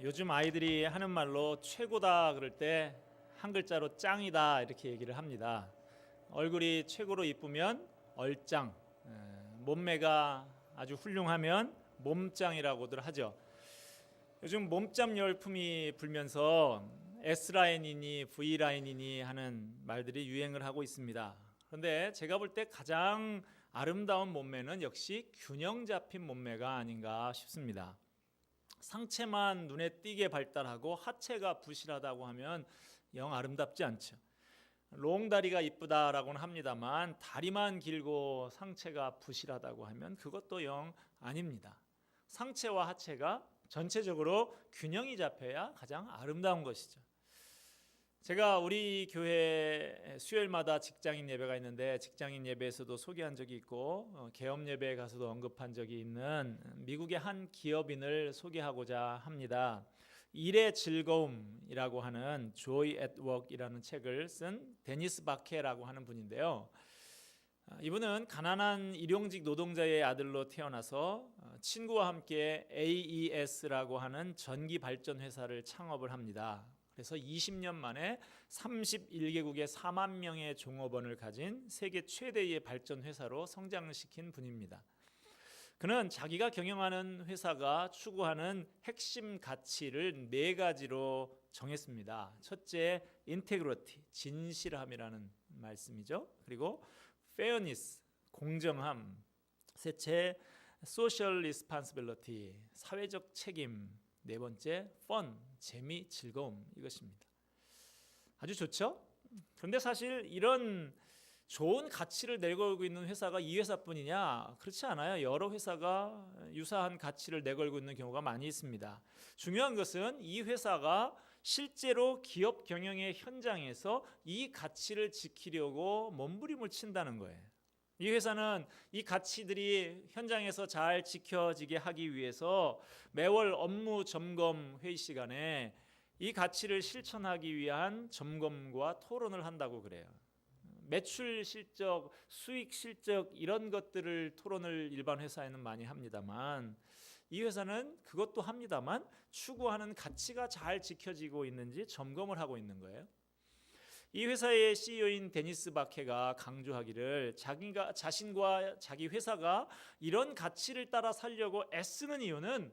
요즘 아이들이 하는 말로 최고다 그럴 때 한 글자로 짱이다 이렇게 얘기를 합니다. 얼굴이 최고로 이쁘면 얼짱, 몸매가 아주 훌륭하면 몸짱이라고들 하죠. 요즘 몸짱 열풍이 불면서 S라인이니 V라인이니 하는 말들이 유행을 하고 있습니다. 그런데 제가 볼 때 가장 아름다운 몸매는 역시 균형 잡힌 몸매가 아닌가 싶습니다. 상체만 눈에 띄게 발달하고 하체가 부실하다고 하면 영 아름답지 않죠. 롱다리가 이쁘다라고는 합니다만 다리만 길고 상체가 부실하다고 하면 그것도 영 아닙니다. 상체와 하체가 전체적으로 균형이 잡혀야 가장 아름다운 것이죠. 제가 우리 교회 수요일마다 직장인 예배가 있는데 직장인 예배에서도 소개한 적이 있고 개업 예배에 가서도 언급한 적이 있는 미국의 한 기업인을 소개하고자 합니다. 일의 즐거움이라고 하는 Joy at Work이라는 책을 쓴 데니스 바케라고 하는 분인데요. 이분은 가난한 일용직 노동자의 아들로 태어나서 친구와 함께 AES라고 하는 전기 발전 회사를 창업을 합니다. 그래서 20년 만에 31개국의 4만 명의 종업원을 가진 세계 최대의 발전 회사로 성장을 시킨 분입니다. 그는 자기가 경영하는 회사가 추구하는 핵심 가치를 4가지로 정했습니다. 첫째, 인테그리티, 진실함이라는 말씀이죠. 그리고 fairness, 공정함. 셋째, social responsibility, 사회적 책임. 네 번째, fun, 재미, 즐거움. 이것입니다. 아주 좋죠? 그런데 사실 이런 좋은 가치를 내걸고 있는 회사가 이 회사뿐이냐? 그렇지 않아요. 여러 회사가 유사한 가치를 내걸고 있는 경우가 많이 있습니다. 중요한 것은 이 회사가 실제로 기업 경영의 현장에서 이 가치를 지키려고 몸부림을 친다는 거예요. 이 회사는 이 가치들이 현장에서 잘 지켜지게 하기 위해서 매월 업무 점검 회의 시간에 이 가치를 실천하기 위한 점검과 토론을 한다고 그래요. 매출 실적, 수익 실적 이런 것들을 토론을 일반 회사에는 많이 합니다만 이 회사는 그것도 합니다만 추구하는 가치가 잘 지켜지고 있는지 점검을 하고 있는 거예요. 이 회사의 CEO인 데니스 바케가 강조하기를 자신과 자기 회사가 이런 가치를 따라 살려고 애쓰는 이유는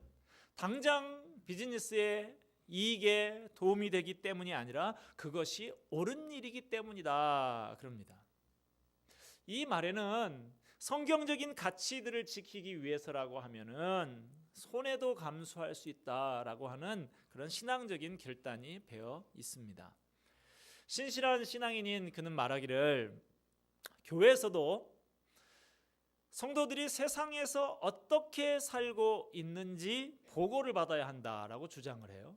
당장 비즈니스에 이익에 도움이 되기 때문이 아니라 그것이 옳은 일이기 때문이다 그럽니다. 이 말에는 성경적인 가치들을 지키기 위해서라고 하면은 손해도 감수할 수 있다라고 하는 그런 신앙적인 결단이 배어 있습니다. 신실한 신앙인인 그는 말하기를 교회에서도 성도들이 세상에서 어떻게 살고 있는지 보고를 받아야 한다라고 주장을 해요.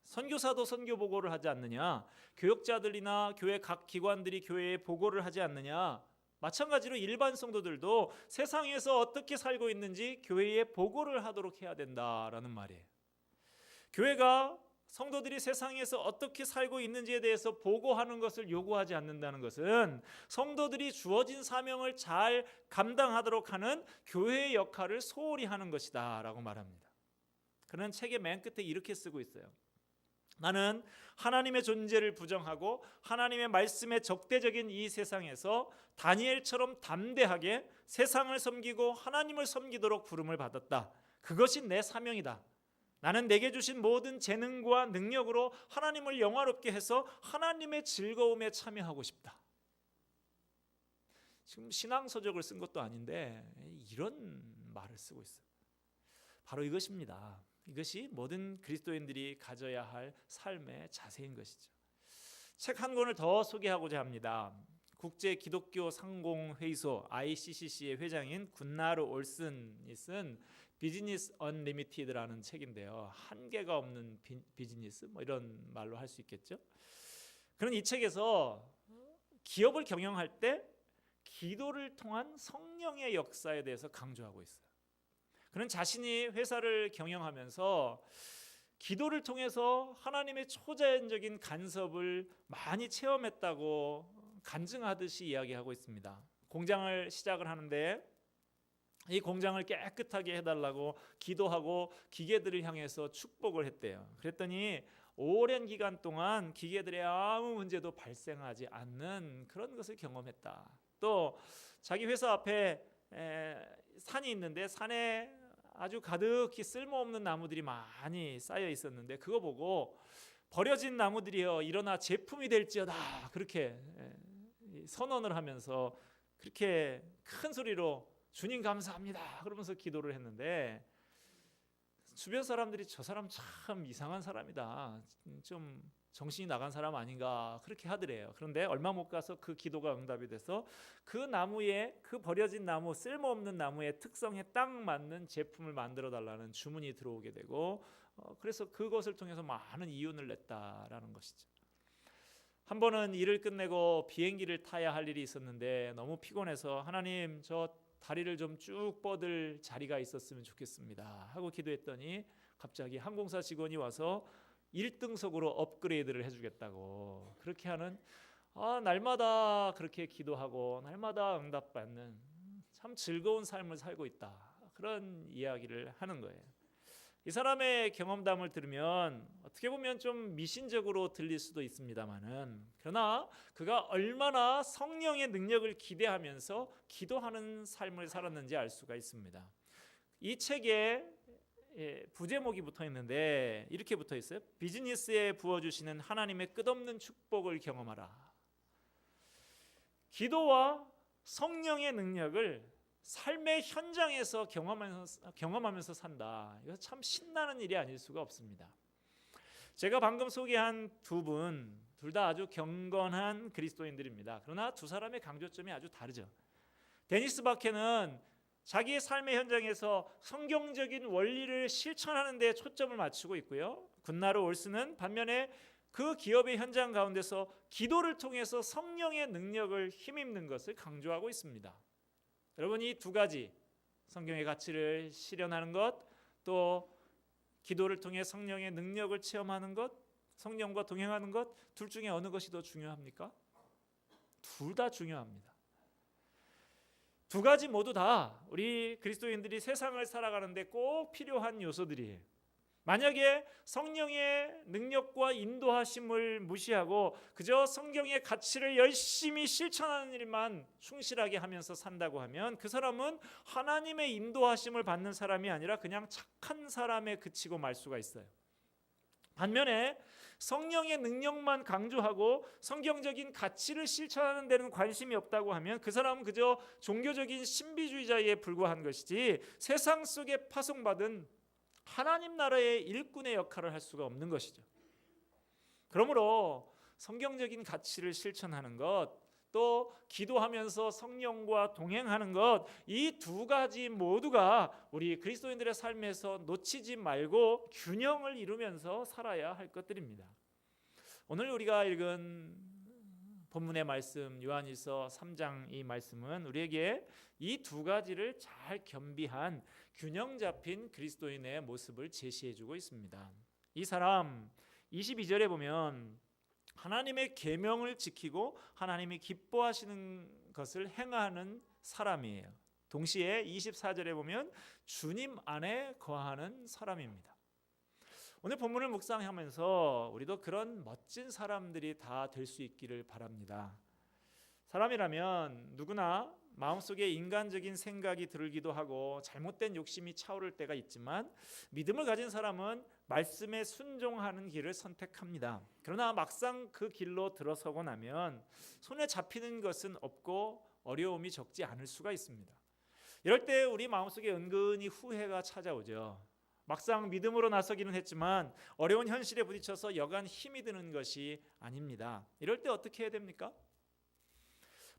선교사도 선교 보고를 하지 않느냐? 교역자들이나 교회 각 기관들이 교회에 보고를 하지 않느냐? 마찬가지로 일반 성도들도 세상에서 어떻게 살고 있는지 교회에 보고를 하도록 해야 된다라는 말이에요. 교회가 성도들이 세상에서 어떻게 살고 있는지에 대해서 보고하는 것을 요구하지 않는다는 것은 성도들이 주어진 사명을 잘 감당하도록 하는 교회의 역할을 소홀히 하는 것이다 라고 말합니다. 그는 책의 맨 끝에 이렇게 쓰고 있어요. 나는 하나님의 존재를 부정하고 하나님의 말씀에 적대적인 이 세상에서 다니엘처럼 담대하게 세상을 섬기고 하나님을 섬기도록 부름을 받았다. 그것이 내 사명이다. 나는 내게 주신 모든 재능과 능력으로 하나님을 영화롭게 해서 하나님의 즐거움에 참여하고 싶다. 지금 신앙서적을 쓴 것도 아닌데 이런 말을 쓰고 있어요. 바로 이것입니다. 이것이 모든 그리스도인들이 가져야 할 삶의 자세인 것이죠. 책 한 권을 더 소개하고자 합니다. 국제 기독교 상공회의소 ICCC의 회장인 군나르 올슨이 쓴 비즈니스 언리미티드라는 책인데요. 한계가 없는 비즈니스 이런 말로 할 수 있겠죠. 그런 이 책에서 기업을 경영할 때 기도를 통한 성령의 역사에 대해서 강조하고 있어요. 그는 자신이 회사를 경영하면서 기도를 통해서 하나님의 초자연적인 간섭을 많이 체험했다고 간증하듯이 이야기하고 있습니다. 공장을 시작을 하는데 이 공장을 깨끗하게 해달라고 기도하고 기계들을 향해서 축복을 했대요. 그랬더니 오랜 기간 동안 기계들의 아무 문제도 발생하지 않는 그런 것을 경험했다. 또 자기 회사 앞에 산이 있는데 산에 아주 가득히 쓸모없는 나무들이 많이 쌓여 있었는데 그거 보고 버려진 나무들이여 일어나 제품이 될지어다 그렇게 선언을 하면서 그렇게 큰 소리로 주님 감사합니다 그러면서 기도를 했는데 주변 사람들이 저 사람 참 이상한 사람이다, 좀 정신이 나간 사람 아닌가 그렇게 하더래요. 그런데 얼마 못 가서 그 기도가 응답이 돼서 그 나무에, 그 버려진 나무, 쓸모없는 나무의 특성에 딱 맞는 제품을 만들어 달라는 주문이 들어오게 되고 그래서 그것을 통해서 많은 이윤을 냈다라는 것이죠. 한 번은 일을 끝내고 비행기를 타야 할 일이 있었는데 너무 피곤해서 하나님 저 다리를 좀 쭉 뻗을 자리가 있었으면 좋겠습니다 하고 기도했더니 갑자기 항공사 직원이 와서 1등석으로 업그레이드를 해주겠다고 그렇게 하는 날마다 그렇게 기도하고 날마다 응답받는 참 즐거운 삶을 살고 있다 그런 이야기를 하는 거예요. 이 사람의 경험담을 들으면 어떻게 보면 좀 미신적으로 들릴 수도 있습니다만은 그러나 그가 얼마나 성령의 능력을 기대하면서 기도하는 삶을 살았는지 알 수가 있습니다. 이 책에 부제목이 붙어 있는데 이렇게 붙어 있어요. 비즈니스에 부어주시는 하나님의 끝없는 축복을 경험하라. 기도와 성령의 능력을 삶의 현장에서 경험하면서 산다. 이거 참 신나는 일이 아닐 수가 없습니다. 제가 방금 소개한 두 분, 둘 다 아주 경건한 그리스도인들입니다. 그러나 두 사람의 강조점이 아주 다르죠. 데니스 바케는 자기의 삶의 현장에서 성경적인 원리를 실천하는 데 초점을 맞추고 있고요. 군나루 올스는 반면에 그 기업의 현장 가운데서 기도를 통해서 성령의 능력을 힘입는 것을 강조하고 있습니다. 여러분 이 두 가지 성경의 가치를 실현하는 것, 또 기도를 통해 성령의 능력을 체험하는 것, 성령과 동행하는 것, 둘 중에 어느 것이 더 중요합니까? 둘 다 중요합니다. 두 가지 모두 다 우리 그리스도인들이 세상을 살아가는데 꼭 필요한 요소들이에요. 만약에 성령의 능력과 인도하심을 무시하고 그저 성경의 가치를 열심히 실천하는 일만 충실하게 하면서 산다고 하면 그 사람은 하나님의 인도하심을 받는 사람이 아니라 그냥 착한 사람에 그치고 말 수가 있어요. 반면에 성령의 능력만 강조하고 성경적인 가치를 실천하는 데는 관심이 없다고 하면 그 사람은 그저 종교적인 신비주의자에 불과한 것이지 세상 속에 파송받은 하나님 나라의 일꾼의 역할을 할 수가 없는 것이죠. 그러므로 성경적인 가치를 실천하는 것, 또 기도하면서 성령과 동행하는 것, 이 두 가지 모두가 우리 그리스도인들의 삶에서 놓치지 말고 균형을 이루면서 살아야 할 것들입니다. 오늘 우리가 읽은 본문의 말씀 요한일서 3장 이 말씀은 우리에게 이 두 가지를 잘 겸비한 균형 잡힌 그리스도인의 모습을 제시해주고 있습니다. 이 사람 22절에 보면 하나님의 계명을 지키고 하나님이 기뻐하시는 것을 행하는 사람이에요. 동시에 24절에 보면 주님 안에 거하는 사람입니다. 오늘 본문을 묵상하면서 우리도 그런 멋진 사람들이 다 될 수 있기를 바랍니다. 사람이라면 누구나 마음속에 인간적인 생각이 들기도 하고 잘못된 욕심이 차오를 때가 있지만 믿음을 가진 사람은 말씀에 순종하는 길을 선택합니다. 그러나 막상 그 길로 들어서고 나면 손에 잡히는 것은 없고 어려움이 적지 않을 수가 있습니다. 이럴 때 우리 마음속에 은근히 후회가 찾아오죠. 막상 믿음으로 나서기는 했지만 어려운 현실에 부딪혀서 여간 힘이 드는 것이 아닙니다. 이럴 때 어떻게 해야 됩니까?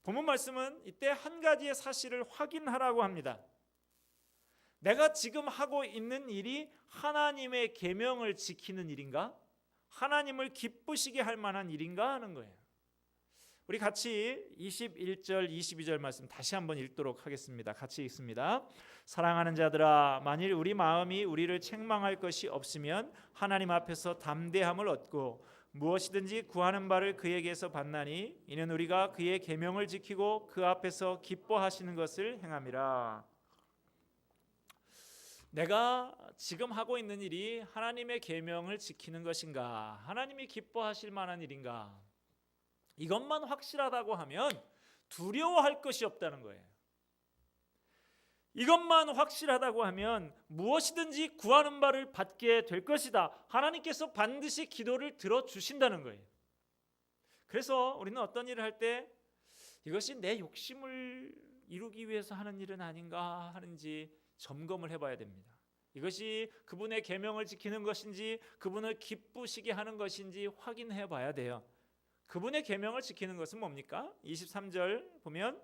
본문 말씀은 이때 한 가지의 사실을 확인하라고 합니다. 내가 지금 하고 있는 일이 하나님의 계명을 지키는 일인가? 하나님을 기쁘시게 할 만한 일인가 하는 거예요. 우리 같이 21절 22절 말씀 다시 한번 읽도록 하겠습니다. 같이 읽습니다. 사랑하는 자들아, 만일 우리 마음이 우리를 책망할 것이 없으면 하나님 앞에서 담대함을 얻고 무엇이든지 구하는 바를 그에게서 받나니 이는 우리가 그의 계명을 지키고 그 앞에서 기뻐하시는 것을 행함이라. 내가 지금 하고 있는 일이 하나님의 계명을 지키는 것인가? 하나님이 기뻐하실 만한 일인가? 이것만 확실하다고 하면 두려워할 것이 없다는 거예요. 이것만 확실하다고 하면 무엇이든지 구하는 바를 받게 될 것이다. 하나님께서 반드시 기도를 들어주신다는 거예요. 그래서 우리는 어떤 일을 할 때 이것이 내 욕심을 이루기 위해서 하는 일은 아닌가 하는지 점검을 해봐야 됩니다. 이것이 그분의 계명을 지키는 것인지 그분을 기쁘시게 하는 것인지 확인해 봐야 돼요. 그분의 계명을 지키는 것은 뭡니까? 23절 보면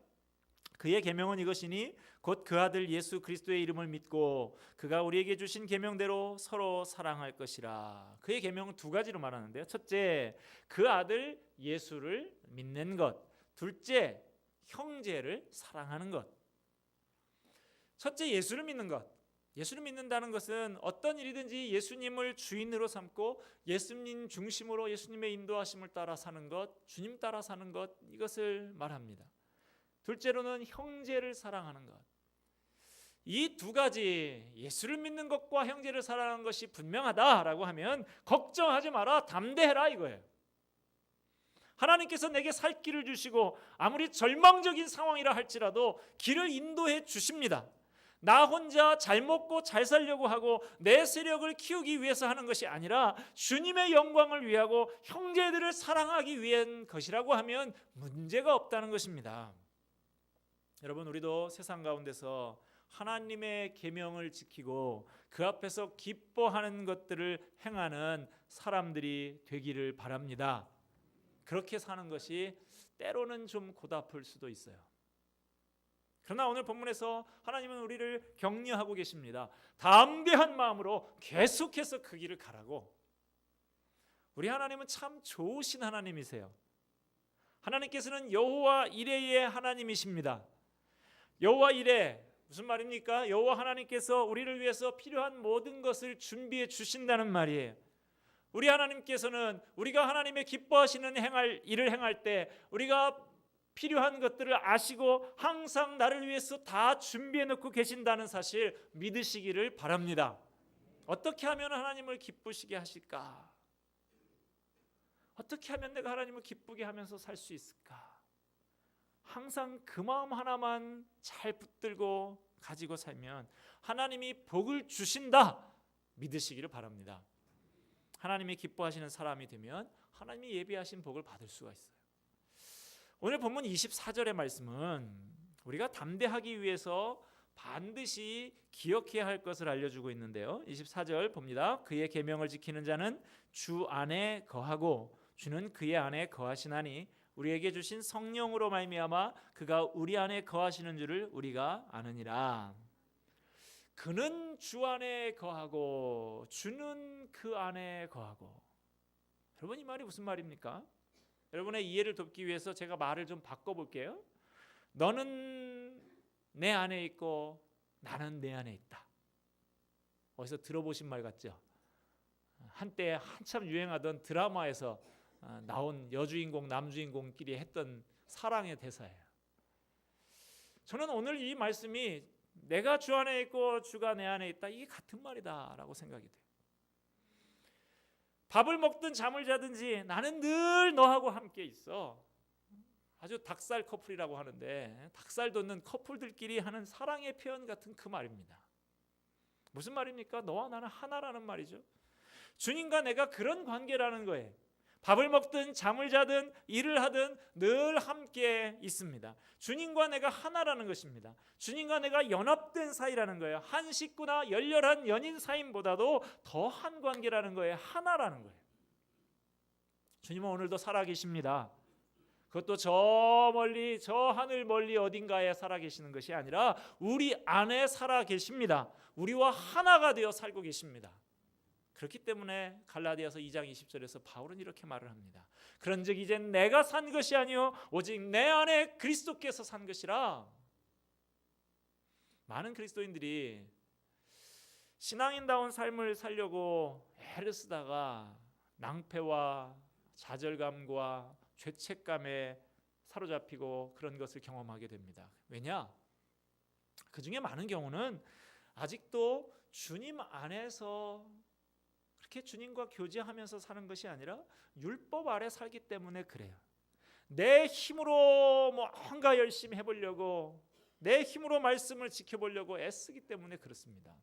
그의 계명은 이것이니 곧 그 아들 예수 그리스도의 이름을 믿고 그가 우리에게 주신 계명대로 서로 사랑할 것이라. 그의 계명은 두 가지로 말하는데요. 첫째, 그 아들 예수를 믿는 것. 둘째, 형제를 사랑하는 것. 첫째, 예수를 믿는 것. 예수를 믿는다는 것은 어떤 일이든지 예수님을 주인으로 삼고 예수님 중심으로 예수님의 인도하심을 따라 사는 것, 주님 따라 사는 것, 이것을 말합니다. 둘째로는 형제를 사랑하는 것. 이 두 가지, 예수를 믿는 것과 형제를 사랑하는 것이 분명하다라고 하면 걱정하지 마라, 담대해라 이거예요. 하나님께서 내게 살 길을 주시고 아무리 절망적인 상황이라 할지라도 길을 인도해 주십니다. 나 혼자 잘 먹고 잘 살려고 하고 내 세력을 키우기 위해서 하는 것이 아니라 주님의 영광을 위하고 형제들을 사랑하기 위한 것이라고 하면 문제가 없다는 것입니다. 여러분, 우리도 세상 가운데서 하나님의 계명을 지키고 그 앞에서 기뻐하는 것들을 행하는 사람들이 되기를 바랍니다. 그렇게 사는 것이 때로는 좀 고달플 수도 있어요. 그러나 오늘 본문에서 하나님은 우리를 격려하고 계십니다. 담대한 마음으로 계속해서 그 길을 가라고. 우리 하나님은 참 좋으신 하나님이세요. 하나님께서는 여호와 이레의 하나님이십니다. 여호와 이레, 무슨 말입니까? 여호와 하나님께서 우리를 위해서 필요한 모든 것을 준비해 주신다는 말이에요. 우리 하나님께서는 우리가 하나님의 기뻐하시는 일을 행할 때 우리가 필요한 것들을 아시고 항상 나를 위해서 다 준비해 놓고 계신다는 사실 믿으시기를 바랍니다. 어떻게 하면 하나님을 기쁘시게 하실까? 어떻게 하면 내가 하나님을 기쁘게 하면서 살 수 있을까? 항상 그 마음 하나만 잘 붙들고 가지고 살면 하나님이 복을 주신다 믿으시기를 바랍니다. 하나님이 기뻐하시는 사람이 되면 하나님이 예비하신 복을 받을 수가 있어요. 오늘 본문 24절의 말씀은 우리가 담대하기 위해서 반드시 기억해야 할 것을 알려주고 있는데요. 24절 봅니다. 그의 계명을 지키는 자는 주 안에 거하고 주는 그의 안에 거하시나니 우리에게 주신 성령으로 말미암아 그가 우리 안에 거하시는 줄을 우리가 아느니라. 그는 주 안에 거하고 주는 그 안에 거하고. 여러분, 이 말이 무슨 말입니까? 여러분의 이해를 돕기 위해서 제가 말을 좀 바꿔볼게요. 너는 내 안에 있고 나는 내 안에 있다. 어디서 들어보신 말 같죠? 한때 한참 유행하던 드라마에서 나온 여주인공 남주인공끼리 했던 사랑의 대사예요. 저는 오늘 이 말씀이 내가 주 안에 있고 주가 내 안에 있다, 이게 같은 말이다라고 생각이 돼요. 밥을 먹든 잠을 자든지 나는 늘 너하고 함께 있어. 아주 닭살 커플이라고 하는데 닭살 돋는 커플들끼리 하는 사랑의 표현 같은 그 말입니다. 무슨 말입니까? 너와 나는 하나라는 말이죠. 주님과 내가 그런 관계라는 거예요. 밥을 먹든 잠을 자든 일을 하든 늘 함께 있습니다. 주님과 내가 하나라는 것입니다. 주님과 내가 연합된 사이라는 거예요. 한 식구나 열렬한 연인 사임보다도 더한 관계라는 거예요. 하나라는 거예요. 주님은 오늘도 살아계십니다. 그것도 저 멀리, 저 하늘 멀리 어딘가에 살아계시는 것이 아니라 우리 안에 살아계십니다. 우리와 하나가 되어 살고 계십니다. 그렇기 때문에 갈라디아서 2장 20절에서 바울은 이렇게 말을 합니다. 그런즉 이제 내가 산 것이 아니요 오직 내 안에 그리스도께서 산 것이라. 많은 그리스도인들이 신앙인다운 삶을 살려고 애를 쓰다가 낭패와 좌절감과 죄책감에 사로잡히고 그런 것을 경험하게 됩니다. 왜냐? 그 중에 많은 경우는 아직도 주님 안에서 그렇게 주님과 교제하면서 사는 것이 아니라 율법 아래 살기 때문에 그래요. 내 힘으로 뭔가 열심히 해보려고, 내 힘으로 말씀을 지켜보려고 애쓰기 때문에 그렇습니다.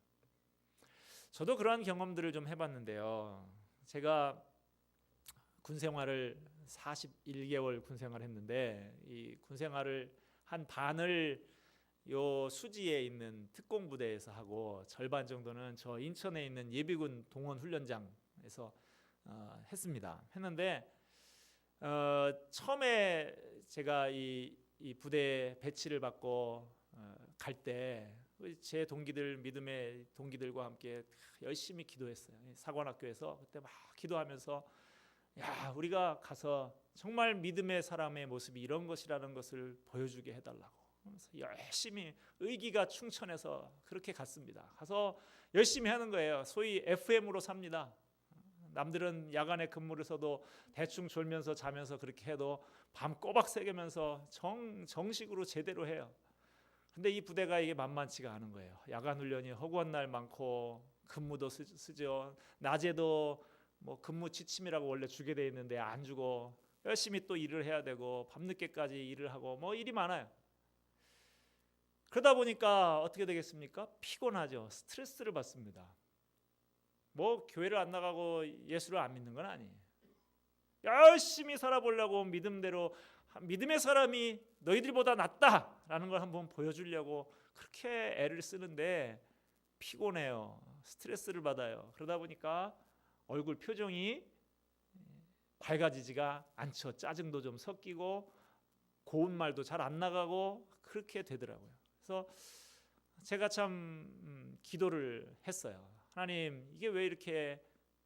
저도 그러한 경험들을 좀 해봤는데요. 제가 군생활을 41개월 군생활을 했는데, 이 군생활을 한 반을 요 수지에 있는 특공부대에서 하고 절반 정도는 저 인천에 있는 예비군 동원 훈련장에서 했습니다. 처음에 제가 이 부대 배치를 받고 갈 때 제 동기들, 믿음의 동기들과 함께 열심히 기도했어요. 사관학교에서 그때 막 기도하면서, 야, 우리가 가서 정말 믿음의 사람의 모습이 이런 것이라는 것을 보여주게 해달라고, 그래서 열심히 의기가 충천해서 그렇게 갔습니다. 가서 열심히 하는 거예요. 소위 FM으로 삽니다. 남들은 야간에 근무를 서도 대충 졸면서 자면서 그렇게 해도 밤 꼬박 새기면서 정식으로 제대로 해요. 근데 이 부대가 이게 만만치가 않은 거예요. 야간 훈련이 허구한 날 많고, 근무도 쓰죠. 낮에도 뭐 근무 지침이라고 원래 주게 돼 있는데 안 주고, 열심히 또 일을 해야 되고, 밤늦게까지 일을 하고, 뭐 일이 많아요. 그러다 보니까 어떻게 되겠습니까? 피곤하죠. 스트레스를 받습니다. 뭐 교회를 안 나가고 예수를 안 믿는 건 아니에요. 열심히 살아보려고, 믿음대로, 믿음의 사람이 너희들보다 낫다라는 걸 한번 보여주려고 그렇게 애를 쓰는데 피곤해요. 스트레스를 받아요. 그러다 보니까 얼굴 표정이 밝아지지가 않죠. 짜증도 좀 섞이고 고운 말도 잘 안 나가고 그렇게 되더라고요. 그래서 제가 참 기도를 했어요. 하나님, 이게 왜 이렇게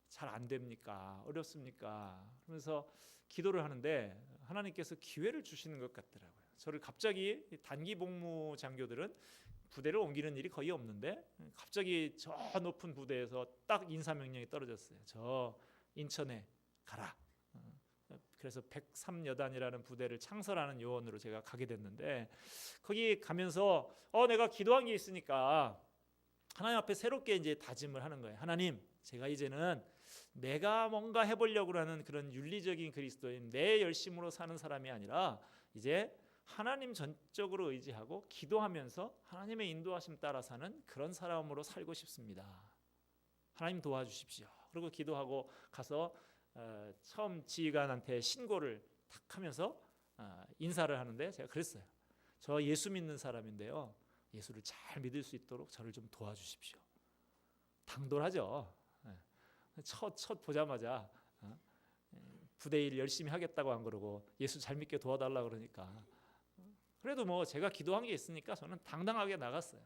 잘 안 됩니까? 어렵습니까? 그러면서 기도를 하는데 하나님께서 기회를 주시는 것 같더라고요. 저를 갑자기, 단기 복무 장교들은 부대를 옮기는 일이 거의 없는데 갑자기 저 높은 부대에서 딱 인사명령이 떨어졌어요. 저 인천에 가라. 그래서 103여단이라는 부대를 창설하는 요원으로 제가 가게 됐는데, 거기 가면서 내가 기도한 게 있으니까 하나님 앞에 새롭게 이제 다짐을 하는 거예요. 하나님, 제가 이제는 내가 뭔가 해보려고 하는 그런 윤리적인 그리스도인, 내 열심으로 사는 사람이 아니라 이제 하나님 전적으로 의지하고 기도하면서 하나님의 인도하심 따라 사는 그런 사람으로 살고 싶습니다. 하나님 도와주십시오. 그리고 기도하고 가서 처음 지휘관한테 신고를 탁 하면서 인사를 하는데 제가 그랬어요. 저 예수 믿는 사람인데요, 예수를 잘 믿을 수 있도록 저를 좀 도와주십시오. 당돌하죠. 첫 보자마자 부대 일 열심히 하겠다고 안 그러고 예수 잘 믿게 도와달라 그러니까, 그래도 뭐 제가 기도한 게 있으니까 저는 당당하게 나갔어요.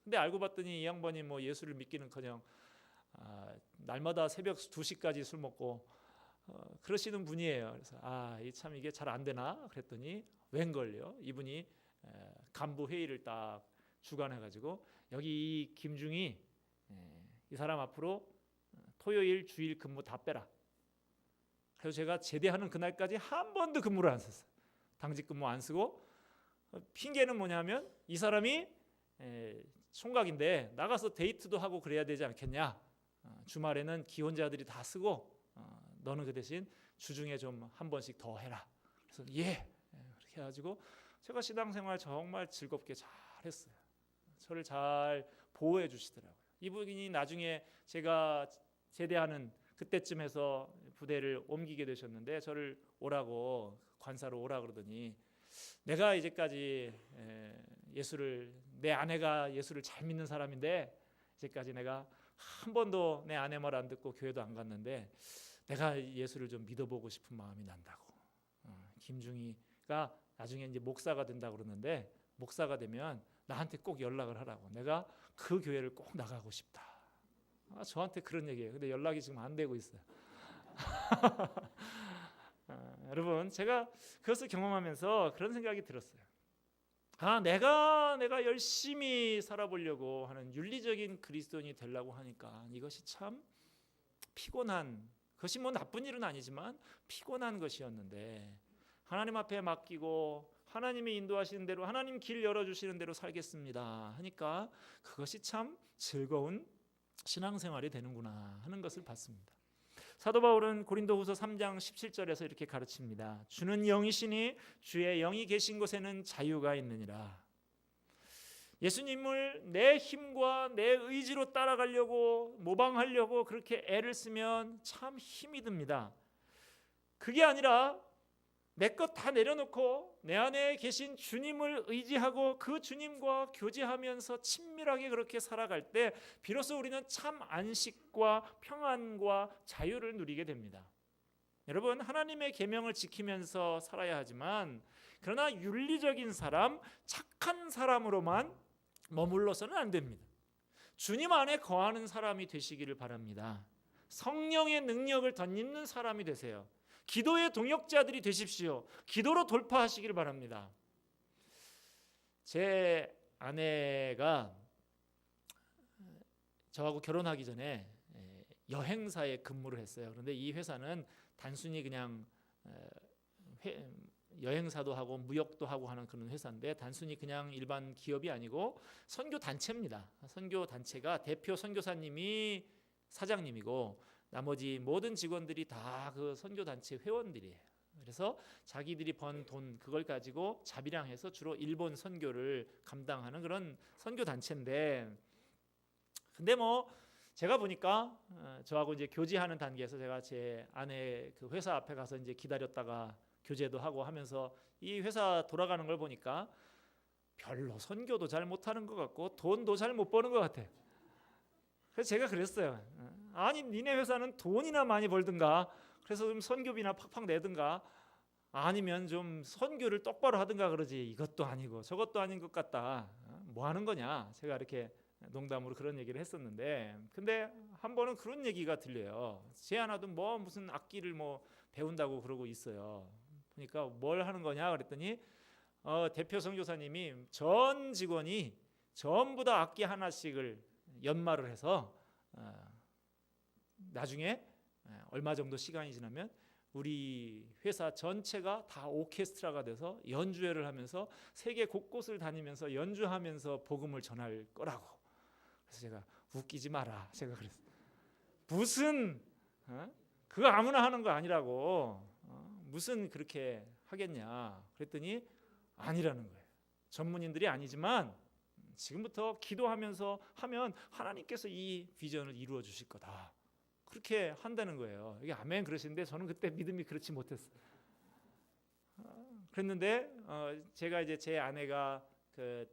근데 알고 봤더니 이 양반이 뭐 예수를 믿기는커녕 날마다 새벽 2시까지 술 먹고 그러시는 분이에요. 그래서 참 이게 잘 안 되나 그랬더니 웬걸요, 이분이 간부 회의를 딱 주관해가지고, 여기 이 김중이 이 사람 앞으로 토요일 주일 근무 다 빼라. 그래서 제가 제대하는 그날까지 한 번도 근무를 안 썼어요. 당직 근무 안 쓰고, 핑계는 뭐냐면 이 사람이 총각인데 나가서 데이트도 하고 그래야 되지 않겠냐, 주말에는 기혼자들이 다 쓰고 너는 그 대신 주중에 좀 한 번씩 더 해라. 그래서 그렇게 해가지고 제가 신앙생활 정말 즐겁게 잘 했어요. 저를 잘 보호해 주시더라고요. 이분이 나중에 제가 제대하는 그때쯤 해서 부대를 옮기게 되셨는데, 저를 오라고, 관사로 오라 그러더니, 내가 이제까지 내 아내가 예수를 잘 믿는 사람인데 이제까지 내가 한 번도 내 아내 말 안 듣고 교회도 안 갔는데 내가 예수를 좀 믿어보고 싶은 마음이 난다고. 김중희가 나중에 이제 목사가 된다 그러는데, 목사가 되면 나한테 꼭 연락을 하라고. 내가 그 교회를 꼭 나가고 싶다. 저한테 그런 얘기예요. 근데 연락이 지금 안 되고 있어요. 여러분, 제가 그것을 경험하면서 그런 생각이 들었어요. 내가 열심히 살아보려고 하는 윤리적인 그리스도인이 되려고 하니까 이것이 참 피곤한, 그것이 뭐 나쁜 일은 아니지만 피곤한 것이었는데, 하나님 앞에 맡기고 하나님이 인도하시는 대로, 하나님 길 열어주시는 대로 살겠습니다 하니까 그것이 참 즐거운 신앙생활이 되는구나 하는 것을 봤습니다. 사도 바울은 고린도후서 3장 17절에서 이렇게 가르칩니다. 주는 영이시니 주의 영이 계신 곳에는 자유가 있느니라. 예수님을 내 힘과 내 의지로 따라가려고 모방하려고 그렇게 애를 쓰면 참 힘이 듭니다. 그게 아니라 내 것 다 내려놓고 내 안에 계신 주님을 의지하고 그 주님과 교제하면서 친밀하게 그렇게 살아갈 때 비로소 우리는 참 안식과 평안과 자유를 누리게 됩니다. 여러분, 하나님의 계명을 지키면서 살아야 하지만 그러나 윤리적인 사람, 착한 사람으로만 머물러서는 안 됩니다. 주님 안에 거하는 사람이 되시기를 바랍니다. 성령의 능력을 덧입는 사람이 되세요. 기도의 동역자들이 되십시오. 기도로 돌파하시기를 바랍니다. 제 아내가 저하고 결혼하기 전에 여행사에 근무를 했어요. 그런데 이 회사는 단순히 그냥 여행사도 하고 무역도 하고 하는 그런 회사인데 단순히 그냥 일반 기업이 아니고 선교 단체입니다. 선교 단체가 대표 선교사님이 사장님이고 나머지 모든 직원들이 다 그 선교 단체 회원들이에요. 그래서 자기들이 번 돈 그걸 가지고 자비량해서 주로 일본 선교를 감당하는 그런 선교 단체인데, 근데 뭐 제가 보니까 저하고 이제 교제하는 단계에서 제가 제 아내 그 회사 앞에 가서 이제 기다렸다가 교제도 하고 하면서 이 회사 돌아가는 걸 보니까 별로 선교도 잘 못하는 것 같고 돈도 잘 못 버는 것 같아요. 그래서 제가 그랬어요. 아니 니네 회사는 돈이나 많이 벌든가 그래서 좀 선교비나 팍팍 내든가 아니면 좀 선교를 똑바로 하든가 그러지 이것도 아니고 저것도 아닌 것 같다. 뭐 하는 거냐. 제가 이렇게 농담으로 그런 얘기를 했었는데, 근데 한 번은 그런 얘기가 들려요. 제 하나도 뭐 무슨 악기를 뭐 배운다고 그러고 있어요. 그러니까 뭘 하는 거냐 그랬더니 대표 선교사님이 전 직원이 전부 다 악기 하나씩을 연마를 해서 나중에 얼마 정도 시간이 지나면 우리 회사 전체가 다 오케스트라가 돼서 연주회를 하면서 세계 곳곳을 다니면서 연주하면서 복음을 전할 거라고. 그래서 제가 웃기지 마라. 제가 그랬어요. 무슨 그거 아무나 하는 거 아니라고. 무슨 그렇게 하겠냐. 그랬더니 아니라는 거예요. 전문인들이 아니지만 지금부터 기도하면서 하면 하나님께서 이 비전을 이루어 주실 거다. 그렇게 한다는 거예요. 이게 아멘 그러시는데 저는 그때 믿음이 그렇지 못했어요. 그랬는데 제가 이제 제 아내가 그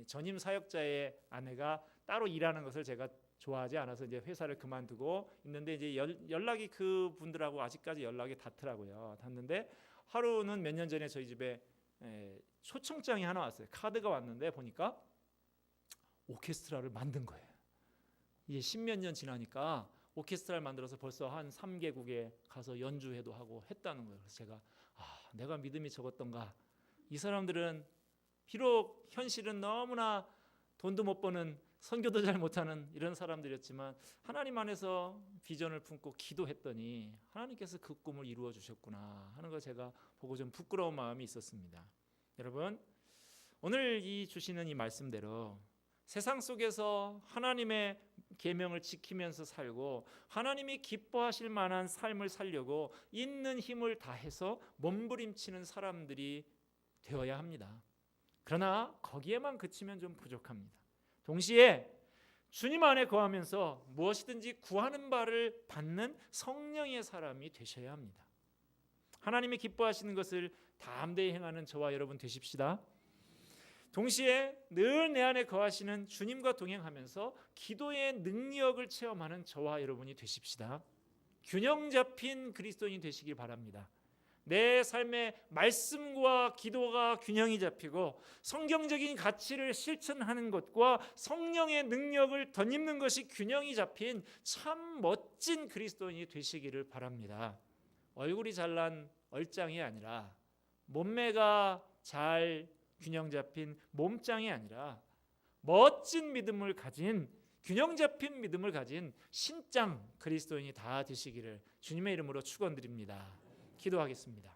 전임 사역자의 아내가 따로 일하는 것을 제가 좋아하지 않아서 이제 회사를 그만두고 있는데 이제 연락이 그 분들하고 아직까지 연락이 닿더라고요. 닿는데 하루는 몇 년 전에 저희 집에 초청장이 하나 왔어요. 카드가 왔는데 보니까 오케스트라를 만든 거예요. 이제 10몇 년 지나니까 오케스트라를 만들어서 벌써 한 3개국에 가서 연주회도 하고 했다는 거예요. 그래서 제가 내가 믿음이 적었던가. 이 사람들은 비록 현실은 너무나 돈도 못 버는 선교도 잘 못하는 이런 사람들이었지만 하나님 안에서 비전을 품고 기도했더니 하나님께서 그 꿈을 이루어 주셨구나 하는 걸 제가 보고 좀 부끄러운 마음이 있었습니다. 여러분, 오늘 이 주시는 이 말씀대로 세상 속에서 하나님의 계명을 지키면서 살고 하나님이 기뻐하실 만한 삶을 살려고 있는 힘을 다해서 몸부림치는 사람들이 되어야 합니다. 그러나 거기에만 그치면 좀 부족합니다. 동시에 주님 안에 거하면서 무엇이든지 구하는 바를 받는 성령의 사람이 되셔야 합니다. 하나님이 기뻐하시는 것을 담대히 행하는 저와 여러분 되십시다. 동시에 늘 내 안에 거하시는 주님과 동행하면서 기도의 능력을 체험하는 저와 여러분이 되십시다. 균형 잡힌 그리스도인이 되시길 바랍니다. 내 삶의 말씀과 기도가 균형이 잡히고 성경적인 가치를 실천하는 것과 성령의 능력을 덧입는 것이 균형이 잡힌 참 멋진 그리스도인이 되시기를 바랍니다. 얼굴이 잘난 얼짱이 아니라 몸매가 잘 균형 잡힌 몸짱이 아니라 멋진 믿음을 가진 균형 잡힌 믿음을 가진 신짱 그리스도인이 다 되시기를 주님의 이름으로 축원드립니다. 기도하겠습니다.